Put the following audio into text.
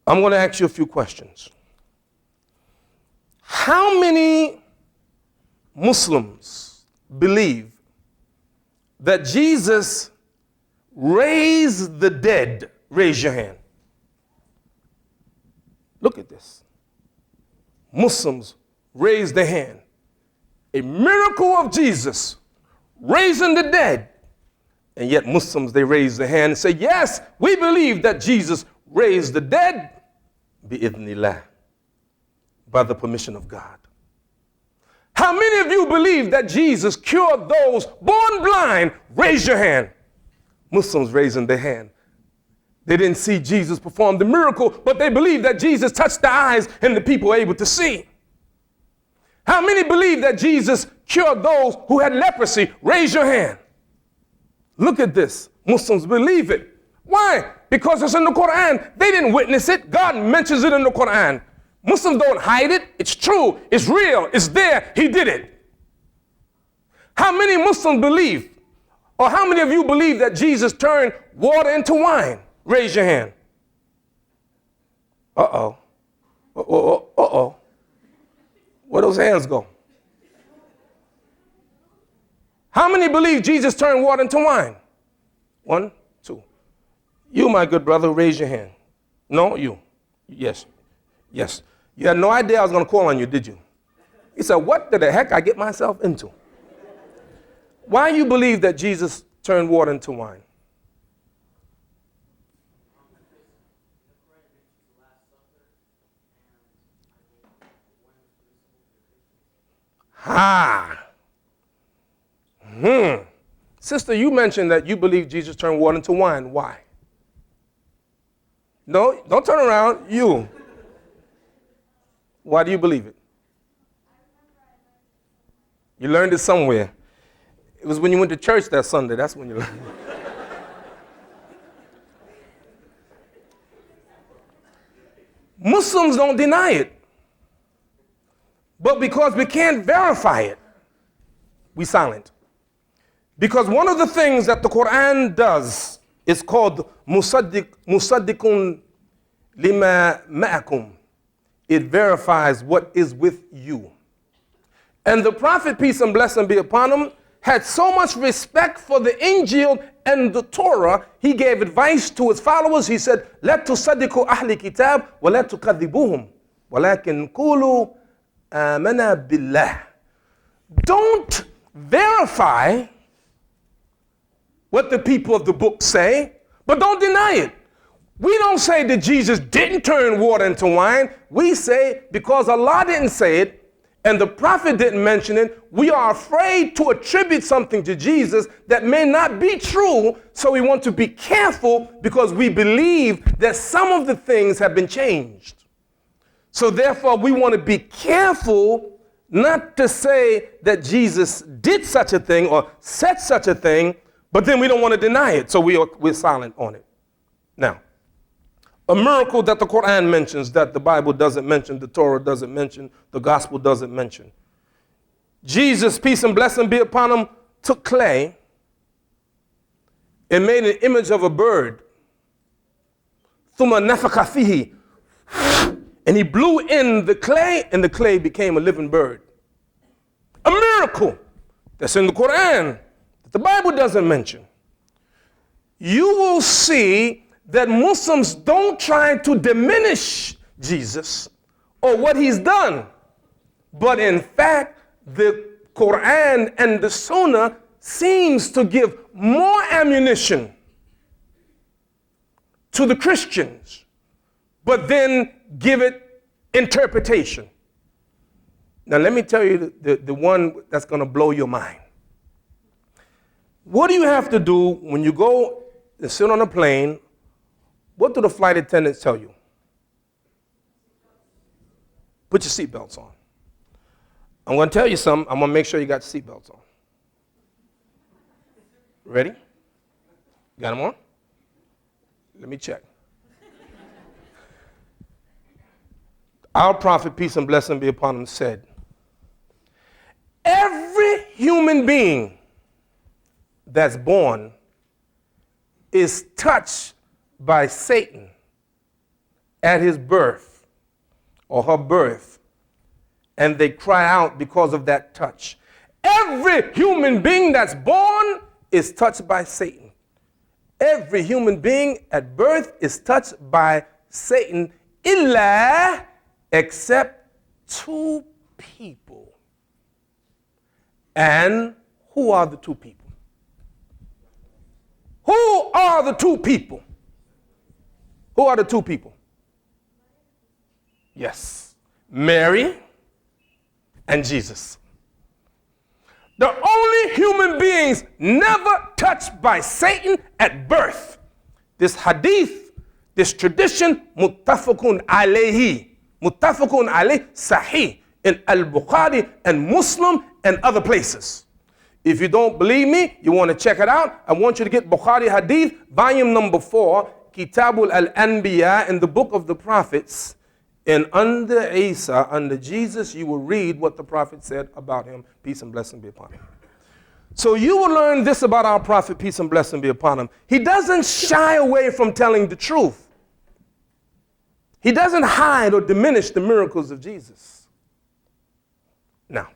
I'm going to ask you a few questions. How many Muslims believe that Jesus raised the dead? Raise your hand. Look at this. Muslims raise their hand. A miracle of Jesus raising the dead. And yet Muslims, they raise their hand and say, yes, we believe that Jesus raised the dead bi-idhnillah, by the permission of God. How many of you believe that Jesus cured those born blind? Raise your hand. Muslims raising their hand. They didn't see Jesus perform the miracle, but they believe that Jesus touched the eyes and the people were able to see. How many believe that Jesus cured those who had leprosy? Raise your hand. Look at this. Muslims believe it. Why? Because it's in the Quran. They didn't witness it. God mentions it in the Quran. Muslims don't hide it. It's true. It's real. It's there. He did it. How many Muslims believe, or how many of you believe that Jesus turned water into wine? Raise your hand. Uh-oh. Uh-oh. Uh-oh. Where those hands go? How many believe Jesus turned water into wine? 1, 2. You, my good brother, raise your hand. No, you. Yes. Yes. You had no idea I was going to call on you, did you? He said, what the heck I get myself into? Why you believe that Jesus turned water into wine? Sister, you mentioned that you believe Jesus turned water into wine. Why? No, don't turn around. You. Why do you believe it? You learned it somewhere. It was when you went to church that Sunday. That's when you learned it. Muslims don't deny it. But because we can't verify it, we silent. Because one of the things that the Quran does is called musaddiqun lima ma'akum. It verifies what is with you. And the Prophet, peace and blessing be upon him, had so much respect for the Injil and the Torah, he gave advice to his followers. He said, "La tusaddiqu ahli kitab wa la tukadhibuhum, walakin qulu amana billah." Don't verify what the people of the book say, but don't deny it. We don't say that Jesus didn't turn water into wine. We say because Allah didn't say it and the Prophet didn't mention it, we are afraid to attribute something to Jesus that may not be true, so we want to be careful because we believe that some of the things have been changed. So therefore, we want to be careful not to say that Jesus did such a thing or said such a thing, but then we don't want to deny it, so we're silent on it. Now, a miracle that the Quran mentions that the Bible doesn't mention, the Torah doesn't mention, the gospel doesn't mention. Jesus, peace and blessing be upon him, took clay and made an image of a bird. ثُمَّ نَفَخَ فِيهِ, and he blew in the clay, and the clay became a living bird. A miracle that's in the Quran that the Bible doesn't mention. You will see that Muslims don't try to diminish Jesus or what he's done. But in fact, the Quran and the Sunnah seems to give more ammunition to the Christians, but then give it interpretation. Now let me tell you the one that's going to blow your mind. What do you have to do when you go and sit on a plane? What do the flight attendants tell you? Put your seatbelts on. I'm going to tell you something. I'm going to make sure you got your seatbelts on. Ready? Got them on? Let me check. Our Prophet, peace and blessing be upon him, said, every human being that's born is touched by Satan at his birth or her birth, and they cry out because of that touch. Every human being that's born is touched by Satan. Every human being at birth is touched by Satan, illa, except two people. And who are the two people? Who are the two people? Who are the two people? Yes, Mary and Jesus. The only human beings never touched by Satan at birth. This hadith, this tradition, muttafaqun alayhi, sahih, in Al-Bukhari and Muslim and other places. If you don't believe me, you want to check it out, I want you to get Bukhari Hadith, volume number 4, Kitabul al-Anbiya, in the book of the prophets. And under Isa, under Jesus, you will read what the prophet said about him. Peace and blessing be upon him. So you will learn this about our prophet, peace and blessing be upon him. He doesn't shy away from telling the truth. He doesn't hide or diminish the miracles of Jesus. Now,